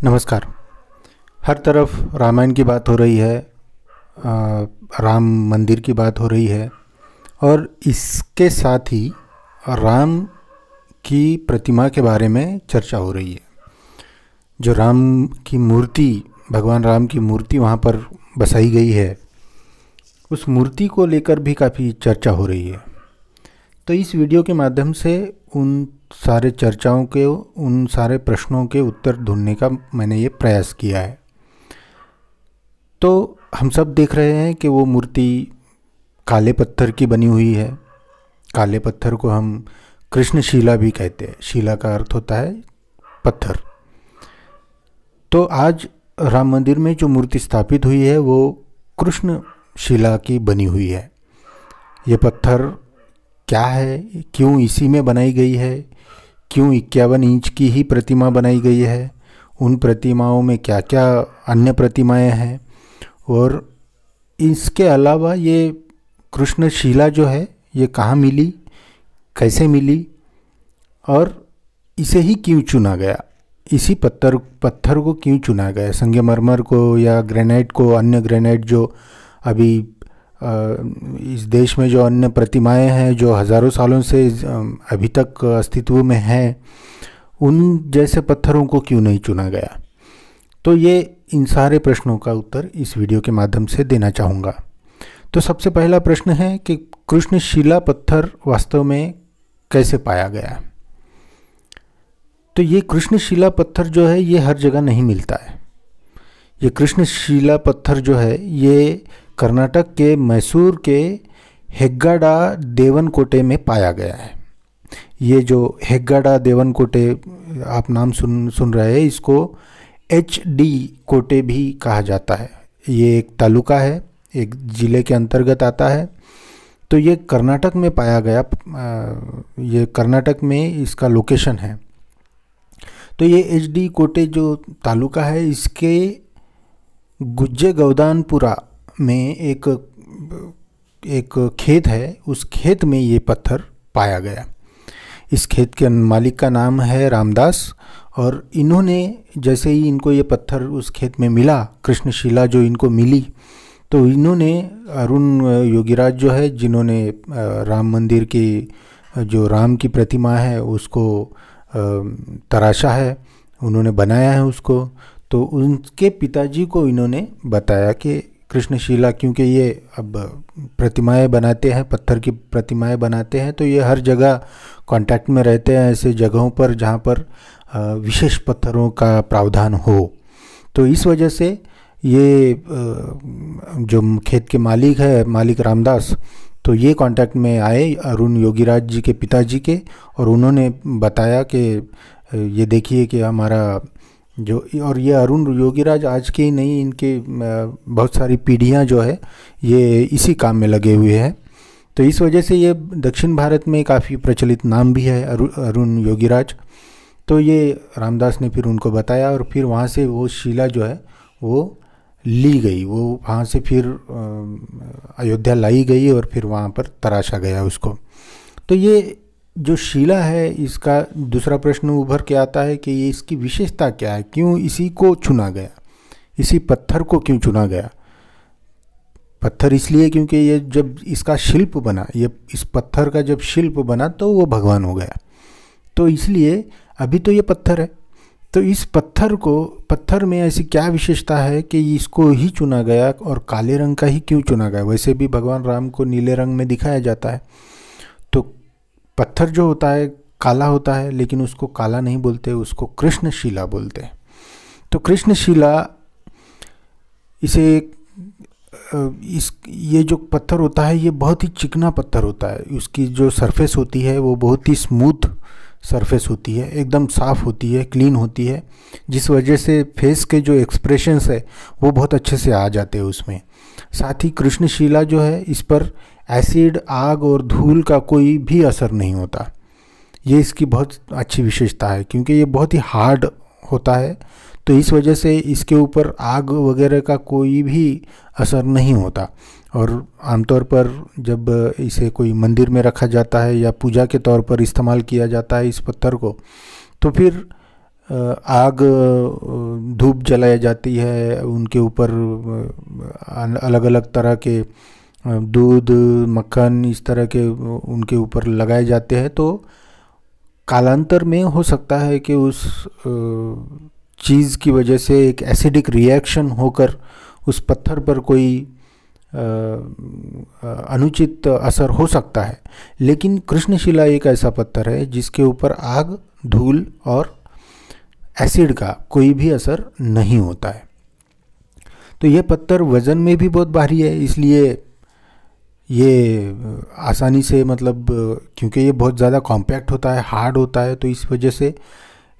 नमस्कार। हर तरफ रामायण की बात हो रही है, राम मंदिर की बात हो रही है और इसके साथ ही राम की प्रतिमा के बारे में चर्चा हो रही है। जो राम की मूर्ति, भगवान राम की मूर्ति वहाँ पर बसाई गई है, उस मूर्ति को लेकर भी काफ़ी चर्चा हो रही है। तो इस वीडियो के माध्यम से उन सारे चर्चाओं के, उन सारे प्रश्नों के उत्तर ढूंढने का मैंने ये प्रयास किया है। तो हम सब देख रहे हैं कि वो मूर्ति काले पत्थर की बनी हुई है। काले पत्थर को हम कृष्णशिला भी कहते हैं। शिला का अर्थ होता है पत्थर। तो आज राम मंदिर में जो मूर्ति स्थापित हुई है वो कृष्णशिला की बनी हुई है। ये पत्थर क्या है, क्यों इसी में बनाई गई है, क्यों 51 इंच की ही प्रतिमा बनाई गई है, उन प्रतिमाओं में क्या क्या अन्य प्रतिमाएं हैं, और इसके अलावा ये कृष्णशिला जो है ये कहाँ मिली, कैसे मिली और इसे ही क्यों चुना गया, इसी पत्थर को क्यों चुना गया, संगमरमर को या ग्रेनाइट को, अन्य ग्रेनाइट जो अभी इस देश में जो अन्य प्रतिमाएं हैं जो हज़ारों सालों से अभी तक अस्तित्व में हैं, उन जैसे पत्थरों को क्यों नहीं चुना गया। तो ये इन सारे प्रश्नों का उत्तर इस वीडियो के माध्यम से देना चाहूँगा। तो सबसे पहला प्रश्न है कि कृष्णशिला पत्थर वास्तव में कैसे पाया गया। तो ये कृष्णशिला पत्थर जो है ये हर जगह नहीं मिलता है। ये कृष्णशिला पत्थर जो है ये कर्नाटक के मैसूर के हेग्गाडा देवनकोटे में पाया गया है। ये जो हेग्गाडा देवनकोटे आप नाम सुन रहे हैं, इसको HD कोटे भी कहा जाता है। ये एक तालुका है, एक ज़िले के अंतर्गत आता है। तो ये कर्नाटक में पाया गया, ये कर्नाटक में इसका लोकेशन है। तो ये HD कोटे जो तालुका है, इसके गुज्जे गौदानपुरा में एक खेत है, उस खेत में ये पत्थर पाया गया। इस खेत के मालिक का नाम है रामदास, और इन्होंने जैसे ही इनको ये पत्थर उस खेत में मिला, कृष्णशिला जो इनको मिली, तो इन्होंने अरुण योगीराज जो है, जिन्होंने राम मंदिर की जो राम की प्रतिमा है उसको तराशा है, उन्होंने बनाया है उसको। तो उनके पिताजी को इन्होंने बताया कि कृष्णशिला, क्योंकि ये अब प्रतिमाएं बनाते हैं, पत्थर की प्रतिमाएं बनाते हैं, तो ये हर जगह कांटेक्ट में रहते हैं ऐसे जगहों पर जहाँ पर विशेष पत्थरों का प्रावधान हो। तो इस वजह से ये जो खेत के मालिक है, मालिक रामदास, तो ये कांटेक्ट में आए अरुण योगीराज जी के पिताजी के, और उन्होंने बताया कि ये देखिए कि हमारा जो, और ये अरुण योगीराज आज के ही नहीं, इनके बहुत सारी पीढ़ियां जो है ये इसी काम में लगे हुए हैं। तो इस वजह से ये दक्षिण भारत में काफ़ी प्रचलित नाम भी है अरुण योगीराज। तो ये रामदास ने फिर उनको बताया, और फिर वहाँ से वो शिला जो है वो ली गई, वो वहाँ से फिर अयोध्या लाई गई और फिर वहाँ पर तराशा गया उसको। तो ये जो शिला है, इसका दूसरा प्रश्न उभर के आता है कि ये इसकी विशेषता क्या है, क्यों इसी को चुना गया, इसी पत्थर को क्यों चुना गया। पत्थर इसलिए क्योंकि ये जब इसका शिल्प बना, ये इस पत्थर का जब शिल्प बना तो वो भगवान हो गया। तो इसलिए अभी तो ये पत्थर है, तो इस पत्थर में ऐसी क्या विशेषता है कि इसको ही चुना गया, और काले रंग का ही क्यों चुना गया। वैसे भी भगवान राम को नीले रंग में दिखाया जाता है। तो पत्थर जो होता है काला होता है, लेकिन उसको काला नहीं बोलते, उसको कृष्णशिला बोलते हैं। तो कृष्णशिला, ये जो पत्थर होता है ये बहुत ही चिकना पत्थर होता है। उसकी जो सरफेस होती है वो बहुत ही स्मूथ सरफेस होती है, एकदम साफ़ होती है, क्लीन होती है, जिस वजह से फेस के जो एक्सप्रेशंस है वो बहुत अच्छे से आ जाते हैं उसमें। साथ ही कृष्णशिला जो है, इस पर एसिड, आग और धूल का कोई भी असर नहीं होता। ये इसकी बहुत अच्छी विशेषता है, क्योंकि ये बहुत ही हार्ड होता है, तो इस वजह से इसके ऊपर आग वगैरह का कोई भी असर नहीं होता। और आमतौर पर जब इसे कोई मंदिर में रखा जाता है या पूजा के तौर पर इस्तेमाल किया जाता है इस पत्थर को, तो फिर आग धूप जलाई जाती है, उनके ऊपर अलग अलग तरह के दूध मक्खन इस तरह के उनके ऊपर लगाए जाते हैं। तो कालांतर में हो सकता है कि उस चीज़ की वजह से एक एसिडिक रिएक्शन होकर उस पत्थर पर कोई अनुचित असर हो सकता है। लेकिन कृष्णशिला एक ऐसा पत्थर है जिसके ऊपर आग, धूल और एसिड का कोई भी असर नहीं होता है। तो यह पत्थर वज़न में भी बहुत भारी है, इसलिए ये आसानी से मतलब क्योंकि ये बहुत ज़्यादा कॉम्पैक्ट होता है, हार्ड होता है, तो इस वजह से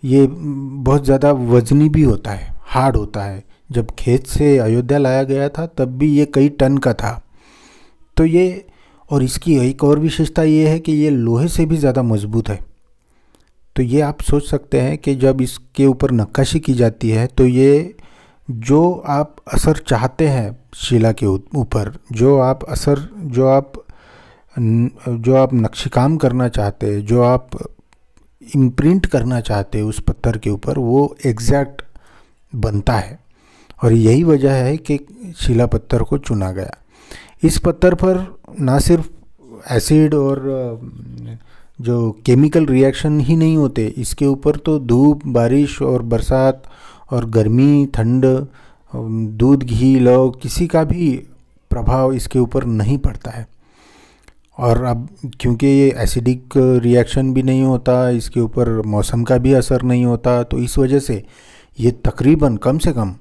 ये बहुत ज़्यादा वज़नी भी होता है, हार्ड होता है। जब खेत से अयोध्या लाया गया था तब भी ये कई टन का था। तो ये, और इसकी एक और विशेषता ये है कि ये लोहे से भी ज़्यादा मजबूत है। तो ये आप सोच सकते हैं कि जब इसके ऊपर नक्काशी की जाती है तो ये जो आप असर चाहते हैं शिला के ऊपर, जो आप नक्शीकाम करना चाहते हैं, जो आप इम्प्रिंट करना चाहते हैं उस पत्थर के ऊपर, वो एग्जैक्ट बनता है। और यही वजह है कि शिला पत्थर को चुना गया। इस पत्थर पर ना सिर्फ एसिड और जो केमिकल रिएक्शन ही नहीं होते, इसके ऊपर तो धूप, बारिश और बरसात और गर्मी, ठंड, दूध, घी, लौ किसी का भी प्रभाव इसके ऊपर नहीं पड़ता है। और अब क्योंकि ये एसिडिक रिएक्शन भी नहीं होता, इसके ऊपर मौसम का भी असर नहीं होता, तो इस वजह से ये तकरीबन कम से कम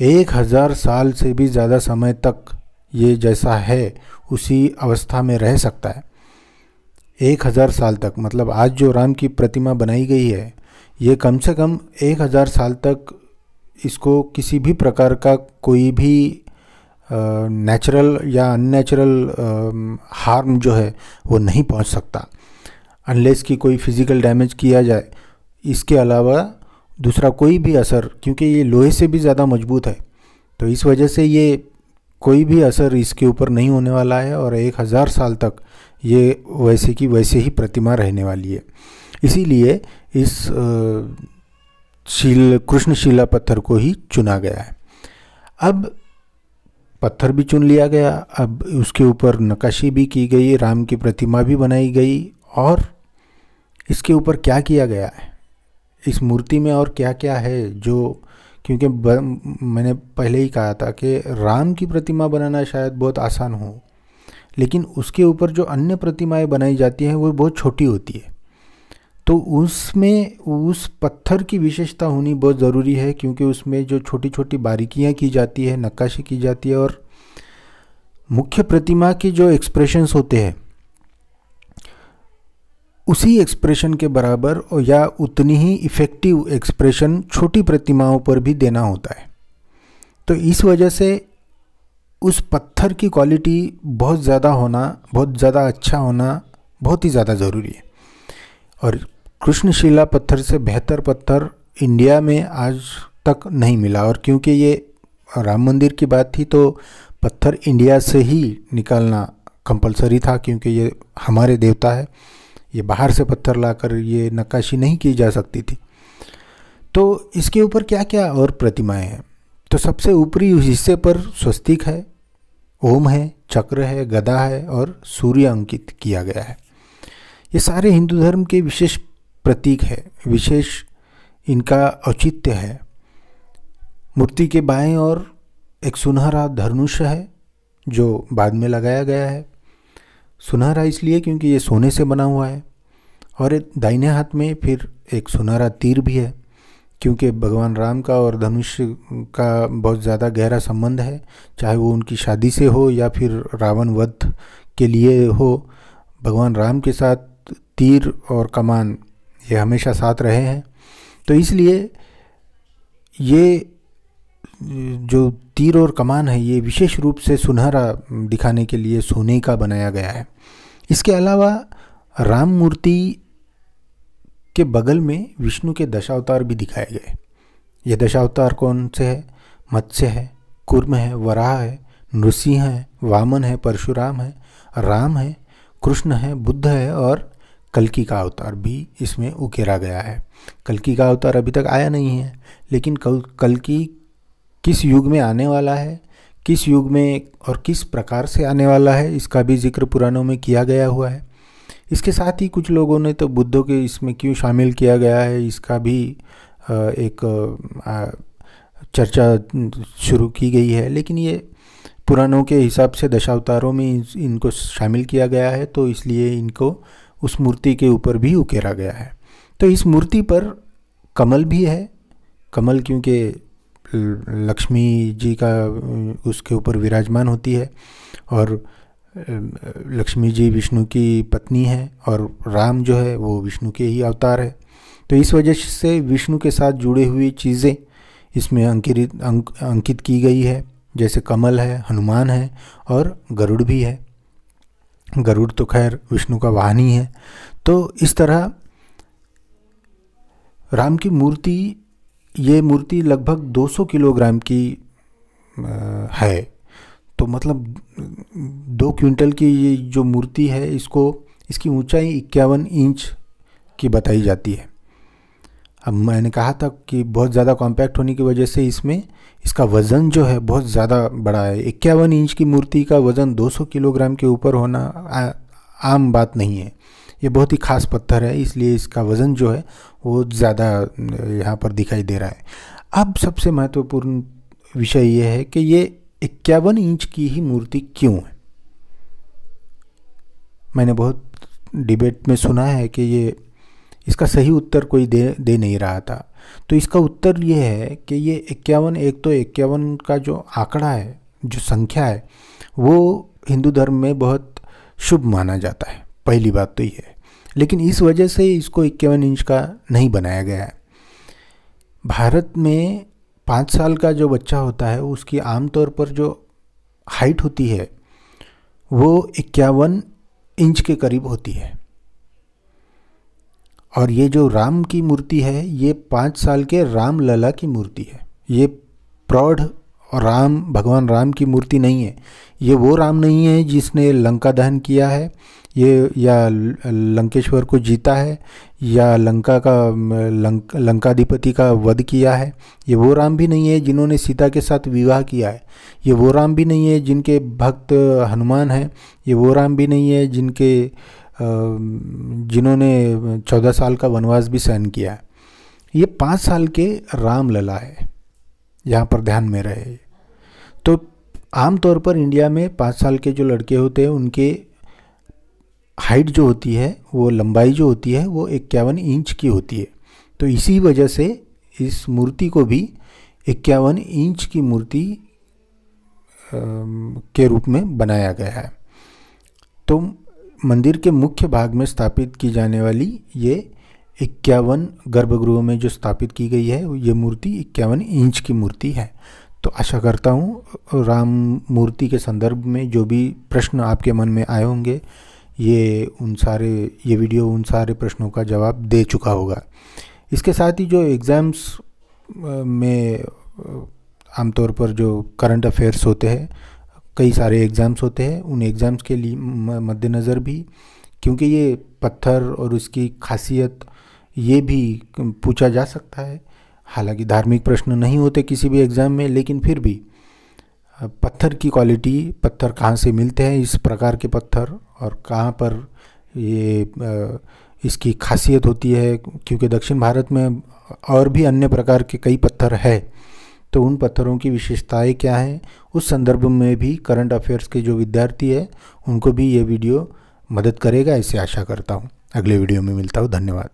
1000 साल से भी ज़्यादा समय तक ये जैसा है उसी अवस्था में रह सकता है। 1000 साल तक, मतलब आज जो राम की प्रतिमा बनाई गई है ये कम से कम 1000 साल तक इसको किसी भी प्रकार का कोई भी नेचुरल या अननेचुरल हार्म जो है वो नहीं पहुंच सकता, अनलेस कि कोई फिज़िकल डैमेज किया जाए। इसके अलावा दूसरा कोई भी असर, क्योंकि ये लोहे से भी ज़्यादा मजबूत है, तो इस वजह से ये कोई भी असर इसके ऊपर नहीं होने वाला है और 1000 साल तक ये वैसे की वैसे ही प्रतिमा रहने वाली है। इसीलिए इस कृष्णशिला पत्थर को ही चुना गया है। अब पत्थर भी चुन लिया गया, अब उसके ऊपर नक्काशी भी की गई, राम की प्रतिमा भी बनाई गई। और इसके ऊपर क्या किया गया है, इस मूर्ति में और क्या क्या है, जो क्योंकि मैंने पहले ही कहा था कि राम की प्रतिमा बनाना शायद बहुत आसान हो, लेकिन उसके ऊपर जो अन्य प्रतिमाएं बनाई जाती हैं वो बहुत छोटी होती है। तो उसमें उस पत्थर की विशेषता होनी बहुत ज़रूरी है, क्योंकि उसमें जो छोटी छोटी बारीकियां की जाती है, नक्काशी की जाती है, और मुख्य प्रतिमा के जो एक्सप्रेशंस होते हैं उसी एक्सप्रेशन के बराबर या उतनी ही इफ़ेक्टिव एक्सप्रेशन छोटी प्रतिमाओं पर भी देना होता है। तो इस वजह से उस पत्थर की क्वालिटी बहुत ज़्यादा होना, बहुत ज़्यादा अच्छा होना बहुत ही ज़्यादा ज़रूरी है। और कृष्णशिला पत्थर से बेहतर पत्थर इंडिया में आज तक नहीं मिला। और क्योंकि ये राम मंदिर की बात थी तो पत्थर इंडिया से ही निकालना कंपलसरी था, क्योंकि ये हमारे देवता है, ये बाहर से पत्थर लाकर ये नक्काशी नहीं की जा सकती थी। तो इसके ऊपर क्या क्या और प्रतिमाएं हैं, तो सबसे ऊपरी हिस्से पर स्वस्तिक है, ओम है, चक्र है, गदा है और सूर्य अंकित किया गया है। ये सारे हिंदू धर्म के विशेष प्रतीक है, विशेष इनका औचित्य है। मूर्ति के बाएं ओर एक सुनहरा धनुष है जो बाद में लगाया गया है। सुनहरा इसलिए क्योंकि ये सोने से बना हुआ है। और दाहिने हाथ में फिर एक सुनहरा तीर भी है, क्योंकि भगवान राम का और धनुष का बहुत ज़्यादा गहरा संबंध है, चाहे वो उनकी शादी से हो या फिर रावण वध के लिए हो। भगवान राम के साथ तीर और कमान ये हमेशा साथ रहे हैं। तो इसलिए ये जो तीर और कमान है ये विशेष रूप से सुनहरा दिखाने के लिए सोने का बनाया गया है। इसके अलावा राम मूर्ति के बगल में विष्णु के दशावतार भी दिखाए गए। ये दशावतार कौन से हैं? मत्स्य है, कूर्म है, वराह है, नृसिंह है, वामन है, परशुराम है, राम है, कृष्ण है, बुद्ध है और कल्कि का अवतार भी इसमें उकेरा गया है। कल्कि का अवतार अभी तक आया नहीं है, लेकिन कल्कि किस युग में आने वाला है, किस युग में और किस प्रकार से आने वाला है, इसका भी जिक्र पुराणों में किया गया हुआ है। इसके साथ ही कुछ लोगों ने तो बुद्धों के इसमें क्यों शामिल किया गया है इसका भी एक चर्चा शुरू की गई है, लेकिन ये पुराणों के हिसाब से दशावतारों में इनको शामिल किया गया है, तो इसलिए इनको उस मूर्ति के ऊपर भी उकेरा गया है। तो इस मूर्ति पर कमल भी है, कमल क्योंकि लक्ष्मी जी का उसके ऊपर विराजमान होती है, और लक्ष्मी जी विष्णु की पत्नी है और राम जो है वो विष्णु के ही अवतार है। तो इस वजह से विष्णु के साथ जुड़ी हुई चीज़ें इसमें अंकित की गई है, जैसे कमल है, हनुमान है और गरुड़ भी है। गरुड़ तो खैर विष्णु का वाहन ही है। तो इस तरह राम की मूर्ति, ये मूर्ति लगभग 200 किलोग्राम की है। तो मतलब 2 क्विंटल की ये जो मूर्ति है, इसकी ऊंचाई 51 इंच की बताई जाती है। अब मैंने कहा था कि बहुत ज़्यादा कॉम्पैक्ट होने की वजह से इसका वज़न जो है बहुत ज़्यादा बड़ा है। 51 इंच की मूर्ति का वज़न 200 किलोग्राम के ऊपर होना आम बात नहीं है। ये बहुत ही खास पत्थर है, इसलिए इसका वज़न जो है वो ज़्यादा यहाँ पर दिखाई दे रहा है। अब सबसे महत्वपूर्ण विषय ये है कि ये 51 इंच की ही मूर्ति क्यों है। मैंने बहुत डिबेट में सुना है कि इसका सही उत्तर कोई दे नहीं रहा था। तो इसका उत्तर ये है कि ये 51, एक तो 51 का जो आंकड़ा है, जो संख्या है, वो हिंदू धर्म में बहुत शुभ माना जाता है, पहली बात तो ये है। लेकिन इस वजह से इसको 51 इंच का नहीं बनाया गया है। भारत में 5 साल का जो बच्चा होता है उसकी आमतौर पर जो हाइट होती है वो 51 इंच के करीब होती है, और ये जो राम की मूर्ति है ये 5 साल के राम लला की मूर्ति है। ये प्रौढ़ राम, भगवान राम की मूर्ति नहीं है। ये वो राम नहीं है जिसने लंका दहन किया है, ये या लंकेश्वर को जीता है, या लंकाधिपति का वध किया है। ये वो राम भी नहीं है जिन्होंने सीता के साथ विवाह किया है। ये वो राम भी नहीं है जिनके भक्त हनुमान हैं। ये वो राम भी नहीं है जिन्होंने 14 साल का वनवास भी सहन किया है। ये 5 साल के राम लला है, यहाँ पर ध्यान में रहे। तो आमतौर पर इंडिया में 5 साल के जो लड़के होते हैं उनके हाइट जो होती है, वो लंबाई जो होती है वो 51 इंच की होती है। तो इसी वजह से इस मूर्ति को भी 51 इंच की मूर्ति के रूप में बनाया गया है। तो मंदिर के मुख्य भाग में स्थापित की जाने वाली ये 51 गर्भगृह में जो स्थापित की गई है, ये मूर्ति 51 इंच की मूर्ति है। तो आशा करता हूँ राम मूर्ति के संदर्भ में जो भी प्रश्न आपके मन में आए होंगे, ये वीडियो उन सारे प्रश्नों का जवाब दे चुका होगा। इसके साथ ही जो एग्ज़ाम्स में आमतौर पर जो करंट अफेयर्स होते हैं, कई सारे एग्ज़ाम्स होते हैं, उन एग्ज़ाम्स के लिए मद्देनज़र भी, क्योंकि ये पत्थर और उसकी खासियत ये भी पूछा जा सकता है। हालांकि धार्मिक प्रश्न नहीं होते किसी भी एग्ज़ाम में, लेकिन फिर भी पत्थर की क्वालिटी, पत्थर कहाँ से मिलते हैं इस प्रकार के पत्थर, और कहाँ पर ये इसकी खासियत होती है, क्योंकि दक्षिण भारत में और भी अन्य प्रकार के कई पत्थर है। तो उन पत्थरों की विशेषताएं क्या हैं, उस संदर्भ में भी करंट अफेयर्स के जो विद्यार्थी हैं उनको भी ये वीडियो मदद करेगा, ऐसे आशा करता हूँ। अगले वीडियो में मिलता हूँ। धन्यवाद।